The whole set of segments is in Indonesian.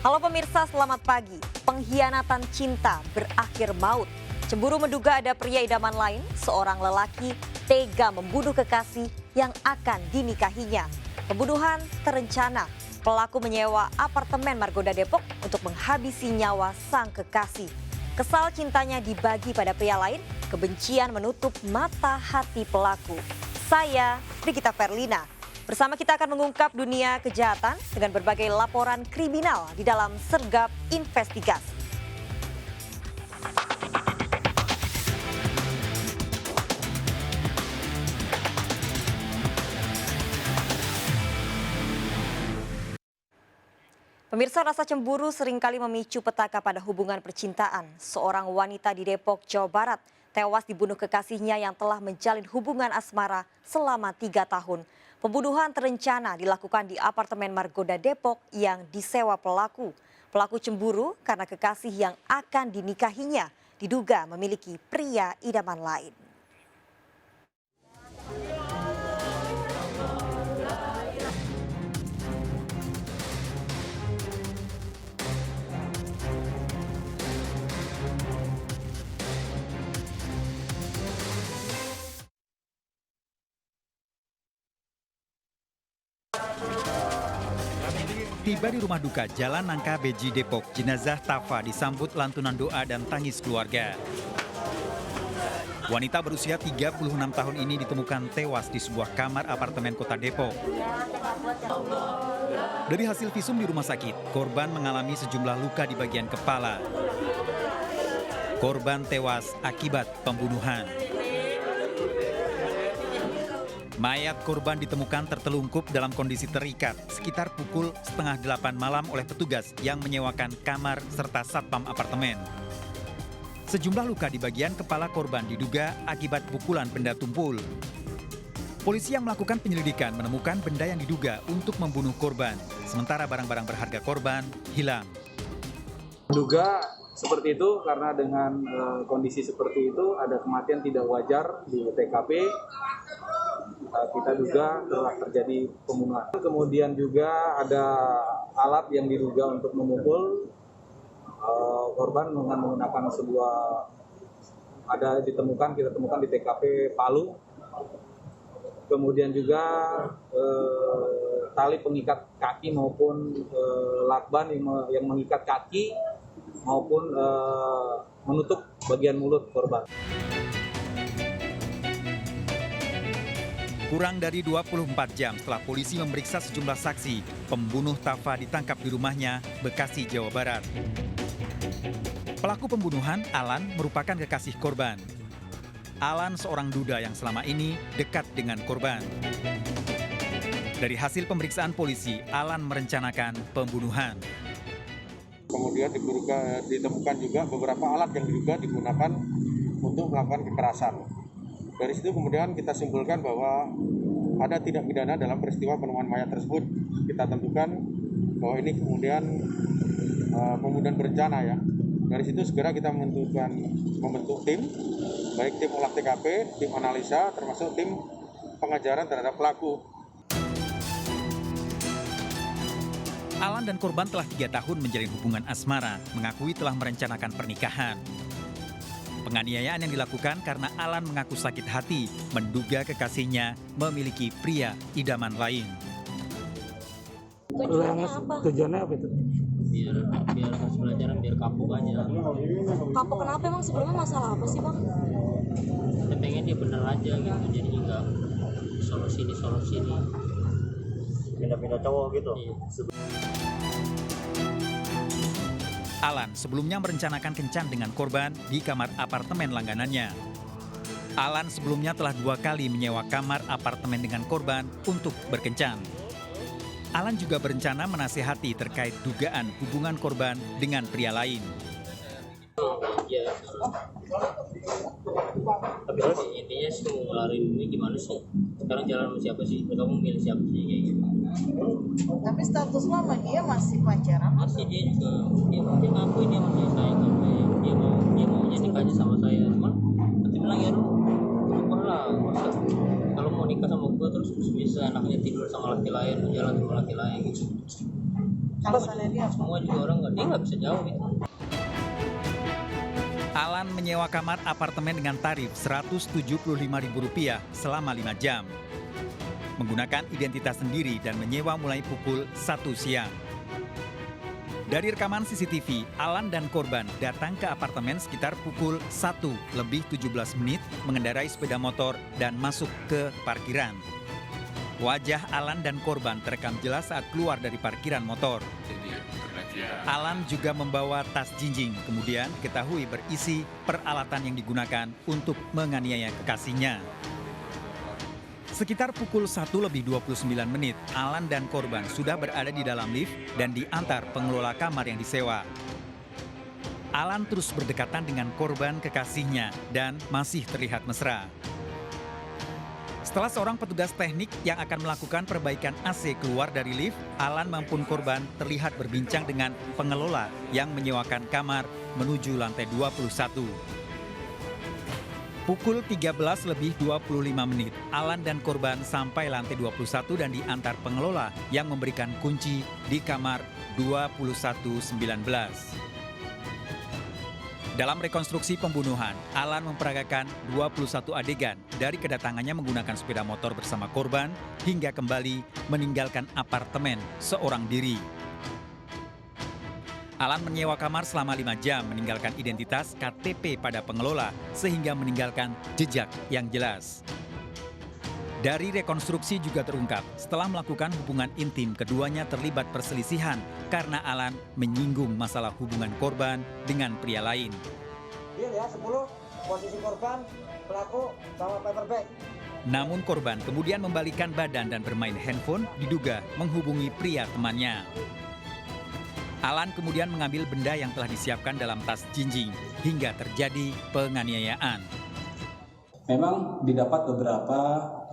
Halo pemirsa, selamat pagi. Pengkhianatan cinta berakhir maut. Cemburu menduga ada pria idaman lain, seorang lelaki tega membunuh kekasih yang akan dinikahinya. Pembunuhan terencana. Pelaku menyewa apartemen Margonda Depok untuk menghabisi nyawa sang kekasih. Kesal cintanya dibagi pada pria lain, kebencian menutup mata hati pelaku. Saya Rikita Ferlina. Bersama kita akan mengungkap dunia kejahatan dengan berbagai laporan kriminal di dalam Sergap Investigasi. Pemirsa, rasa cemburu seringkali memicu petaka pada hubungan percintaan. Seorang wanita di Depok, Jawa Barat tewas dibunuh kekasihnya yang telah menjalin hubungan asmara selama 3 tahun. Pembunuhan terencana dilakukan di apartemen Margonda Depok yang disewa pelaku. Pelaku cemburu karena kekasih yang akan dinikahinya diduga memiliki pria idaman lain. Tiba di rumah duka Jalan Nangka Beji Depok, jenazah Tafa disambut lantunan doa dan tangis keluarga. Wanita berusia 36 tahun ini ditemukan tewas di sebuah kamar apartemen kota Depok. Dari hasil visum di rumah sakit, korban mengalami sejumlah luka di bagian kepala. Korban tewas akibat pembunuhan. Mayat korban ditemukan tertelungkup dalam kondisi terikat sekitar pukul 7:30 malam oleh petugas yang menyewakan kamar serta satpam apartemen. Sejumlah luka di bagian kepala korban diduga akibat pukulan benda tumpul. Polisi yang melakukan penyelidikan menemukan benda yang diduga untuk membunuh korban, sementara barang-barang berharga korban hilang. Menduga seperti itu karena dengan kondisi seperti itu ada kematian tidak wajar di TKP. Kita duga telah terjadi pembunuhan. Kemudian juga ada alat yang diduga untuk memukul korban dengan menggunakan kita temukan di TKP Palu. Kemudian juga tali pengikat kaki maupun lakban yang mengikat kaki maupun menutup bagian mulut korban. Kurang dari 24 jam setelah polisi memeriksa sejumlah saksi, pembunuh Tafa ditangkap di rumahnya, Bekasi, Jawa Barat. Pelaku pembunuhan, Alan, merupakan kekasih korban. Alan seorang duda yang selama ini dekat dengan korban. Dari hasil pemeriksaan polisi, Alan merencanakan pembunuhan. Kemudian ditemukan juga beberapa alat yang diduga digunakan untuk melakukan kekerasan. Dari situ kemudian kita simpulkan bahwa ada tindak pidana dalam peristiwa penemuan mayat tersebut. Kita tentukan bahwa ini kemudian pembunuhan berencana ya. Dari situ segera kita membentuk tim, baik tim olah TKP, tim analisa, termasuk tim pengejaran terhadap pelaku. Alan dan korban telah 3 tahun menjalin hubungan asmara, mengakui telah merencanakan pernikahan. Penganiayaan yang dilakukan karena Alan mengaku sakit hati, menduga kekasihnya memiliki pria idaman lain. Tujuannya apa itu? Biar kasih pelajaran, biar kapok aja. Kapok kenapa emang sebelumnya masalah apa sih bang? Kita pengen dia bener aja gitu, jadi juga solusi ini. Pindah-pindah cowok gitu? Iya. Alan sebelumnya merencanakan kencan dengan korban di kamar apartemen langganannya. Alan sebelumnya telah 2 kali menyewa kamar apartemen dengan korban untuk berkencan. Alan juga berencana menasihati terkait dugaan hubungan korban dengan pria lain. Ya. Tapi intinya sih mau ngelarin ini gimana sih? Sekarang jalan sama siapa sih? Kamu milih siapa sih kayak gitu? Tapi status lo sama dia masih pacaran? Masih dia ngaku dia masih sayang sama saya. Dia maunya nikah aja sama saya. Cuman nanti bilang ya lupa lah. Masa kalau mau nikah sama gue terus bisa anaknya tidur sama laki lain, jalan sama laki lain gitu. alasannya dia apa? Semua juga orang dia nggak bisa jawab itu. Alan menyewa kamar apartemen dengan tarif Rp175.000 selama 5 jam. Menggunakan identitas sendiri dan menyewa mulai pukul 1 siang. Dari rekaman CCTV, Alan dan korban datang ke apartemen sekitar pukul 1:17 mengendarai sepeda motor dan masuk ke parkiran. Wajah Alan dan korban terekam jelas saat keluar dari parkiran motor. Alan juga membawa tas jinjing, kemudian diketahui berisi peralatan yang digunakan untuk menganiaya kekasihnya. Sekitar pukul 1:29, Alan dan korban sudah berada di dalam lift dan diantar pengelola kamar yang disewa. Alan terus berdekatan dengan korban kekasihnya dan masih terlihat mesra. Setelah seorang petugas teknik yang akan melakukan perbaikan AC keluar dari lift, Alan maupun korban terlihat berbincang dengan pengelola yang menyewakan kamar menuju lantai 21. Pukul 13:25, Alan dan korban sampai lantai 21 dan diantar pengelola yang memberikan kunci di kamar 2119. Dalam rekonstruksi pembunuhan, Alan memperagakan 21 adegan dari kedatangannya menggunakan sepeda motor bersama korban hingga kembali meninggalkan apartemen seorang diri. Alan menyewa kamar selama 5 jam, meninggalkan identitas KTP pada pengelola sehingga meninggalkan jejak yang jelas. Dari rekonstruksi juga terungkap, setelah melakukan hubungan intim, keduanya terlibat perselisihan karena Alan menyinggung masalah hubungan korban dengan pria lain. Deal ya, 10, posisi korban, pelaku, bawa paper bag. Namun korban kemudian membalikkan badan dan bermain handphone, diduga menghubungi pria temannya. Alan kemudian mengambil benda yang telah disiapkan dalam tas jinjing hingga terjadi penganiayaan. Memang didapat beberapa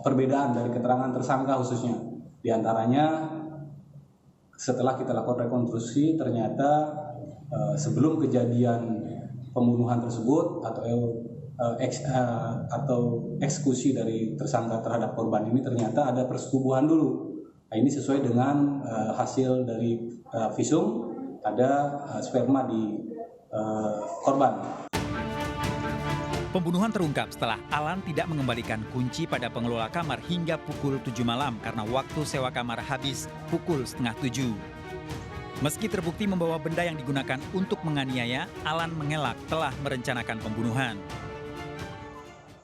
perbedaan dari keterangan tersangka khususnya. Di antaranya setelah kita lakukan rekonstruksi ternyata sebelum kejadian pembunuhan tersebut atau eksekusi dari tersangka terhadap korban ini ternyata ada persetubuhan dulu. Nah, ini sesuai dengan hasil dari visum, ada sperma di korban. Pembunuhan terungkap setelah Alan tidak mengembalikan kunci pada pengelola kamar hingga pukul 7 malam karena waktu sewa kamar habis pukul 6:30. Meski terbukti membawa benda yang digunakan untuk menganiaya, Alan mengelak telah merencanakan pembunuhan.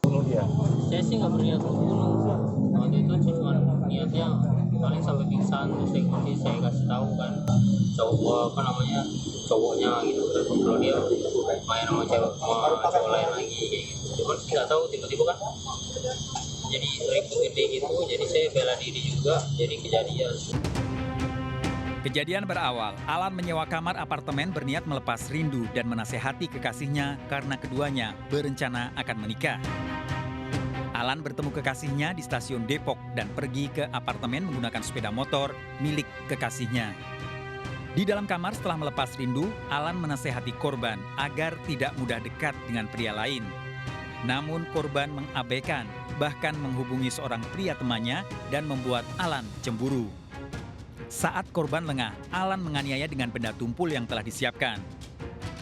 Saya sih nggak berniat membunuh. Waktu itu cuma niatnya paling sampai pingsan, terus saya kasih tahu kan cowoknya gitu kan, kalau dia main sama cowok lain lagi kayak gitu. Cuman nggak tahu tiba-tiba kan jadi ribut gede gitu, jadi saya bela diri juga, jadi kejadian. Kejadian berawal, Alan menyewa kamar apartemen berniat melepas rindu dan menasehati kekasihnya karena keduanya berencana akan menikah. Alan bertemu kekasihnya di stasiun Depok dan pergi ke apartemen menggunakan sepeda motor milik kekasihnya. Di dalam kamar setelah melepas rindu, Alan menasehati korban agar tidak mudah dekat dengan pria lain. Namun korban mengabaikan, bahkan menghubungi seorang pria temannya dan membuat Alan cemburu. Saat korban lengah, Alan menganiaya dengan benda tumpul yang telah disiapkan.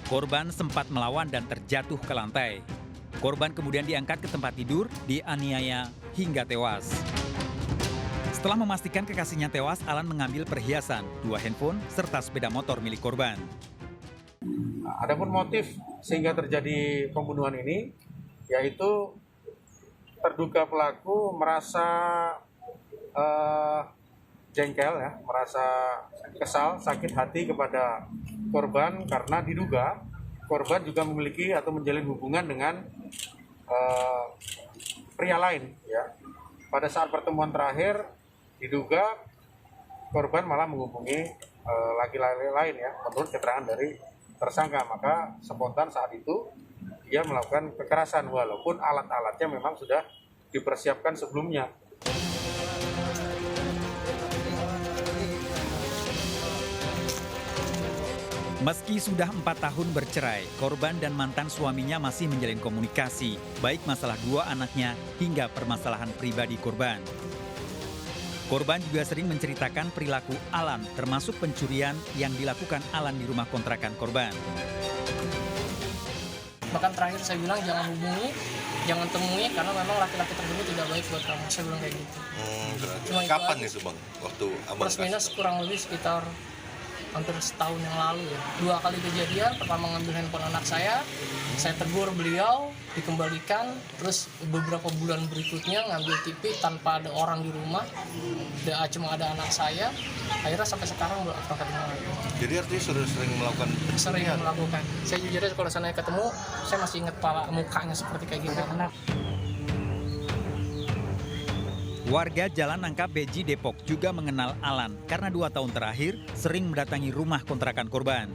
Korban sempat melawan dan terjatuh ke lantai. Korban kemudian diangkat ke tempat tidur, dianiaya hingga tewas. Setelah memastikan kekasihnya tewas, Alan mengambil perhiasan, 2 handphone, serta sepeda motor milik korban. Adapun motif sehingga terjadi pembunuhan ini, yaitu terduga pelaku merasa jengkel, ya, merasa kesal, sakit hati kepada korban karena diduga korban juga memiliki atau menjalin hubungan dengan pria lain. Ya. Pada saat pertemuan terakhir, diduga korban malah menghubungi laki-laki lain, ya, menurut keterangan dari tersangka. Maka spontan saat itu dia melakukan kekerasan walaupun alat-alatnya memang sudah dipersiapkan sebelumnya. Meski sudah 4 tahun bercerai, korban dan mantan suaminya masih menjalin komunikasi, baik masalah 2 anaknya hingga permasalahan pribadi korban. Korban juga sering menceritakan perilaku Alan, termasuk pencurian yang dilakukan Alan di rumah kontrakan korban. Bahkan terakhir saya bilang jangan hubungi, jangan temui karena memang laki-laki tersebut tidak baik buat kamu. Saya bilang kayak gitu. Cuma Kapan itu itu bang? Waktu abang plus minus kurang lebih sekitar hampir setahun yang lalu ya. 2 kali kejadian, pertama ngambil handphone anak saya tegur beliau, dikembalikan, terus beberapa bulan berikutnya ngambil TV tanpa ada orang di rumah, cuma ada anak saya, akhirnya sampai sekarang belum pernah ketemu lagi. Jadi artinya sering melakukan Sering melakukan. Saya jujur aja kalau saya ketemu, saya masih ingat mukanya seperti kayak gini. Warga Jalan Nangka Beji Depok juga mengenal Alan karena 2 tahun terakhir sering mendatangi rumah kontrakan korban.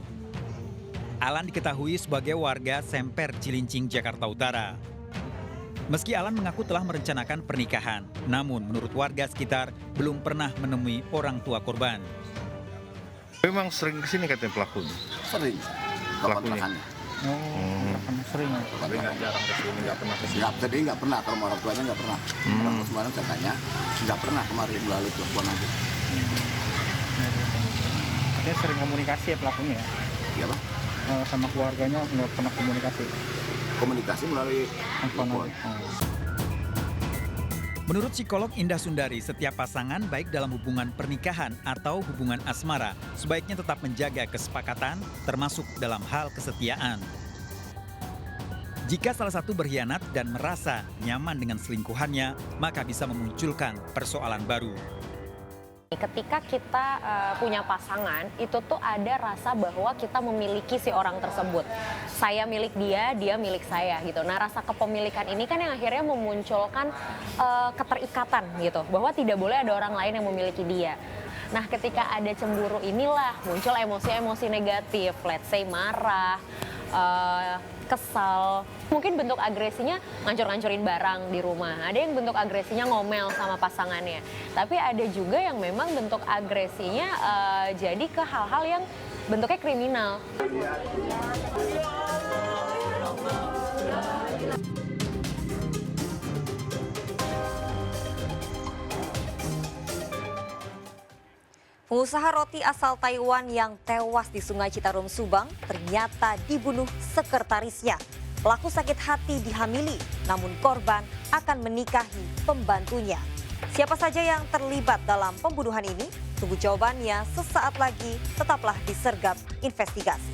Alan diketahui sebagai warga Semper Cilincing, Jakarta Utara. Meski Alan mengaku telah merencanakan pernikahan, namun menurut warga sekitar belum pernah menemui orang tua korban. Memang sering kesini katanya pelaku. Sering. Pelakunya. Sering. Tapi nggak jarang kesini, nggak pernah kesini. Jadi nggak pernah, kalau orang tuanya nggak pernah. Orang kemarin saya tanya, nggak pernah kemarin melalui telepon aja. Dia sering komunikasi ya pelakunya ya? Iya Pak. Sama keluarganya nggak pernah komunikasi? Komunikasi melalui telepon. Menurut psikolog Indah Sundari, setiap pasangan baik dalam hubungan pernikahan atau hubungan asmara sebaiknya tetap menjaga kesepakatan termasuk dalam hal kesetiaan. Jika salah satu berkhianat dan merasa nyaman dengan selingkuhannya, maka bisa memunculkan persoalan baru. Ketika kita punya pasangan, itu tuh ada rasa bahwa kita memiliki si orang tersebut. Saya milik dia, dia milik saya gitu. Nah, rasa kepemilikan ini kan yang akhirnya memunculkan keterikatan gitu, bahwa tidak boleh ada orang lain yang memiliki dia. Nah, ketika ada cemburu inilah muncul emosi-emosi negatif, let's say marah, kesal. Mungkin bentuk agresinya ngancur-ngancurin barang di rumah. Ada yang bentuk agresinya ngomel sama pasangannya. Tapi ada juga yang memang bentuk agresinya jadi ke hal-hal yang bentuknya kriminal. Pengusaha roti asal Taiwan yang tewas di Sungai Citarum, Subang ternyata dibunuh sekretarisnya. Pelaku sakit hati dihamili, namun korban akan menikahi pembantunya. Siapa saja yang terlibat dalam pembunuhan ini? Tunggu jawabannya sesaat lagi, tetaplah di Sergap Investigasi.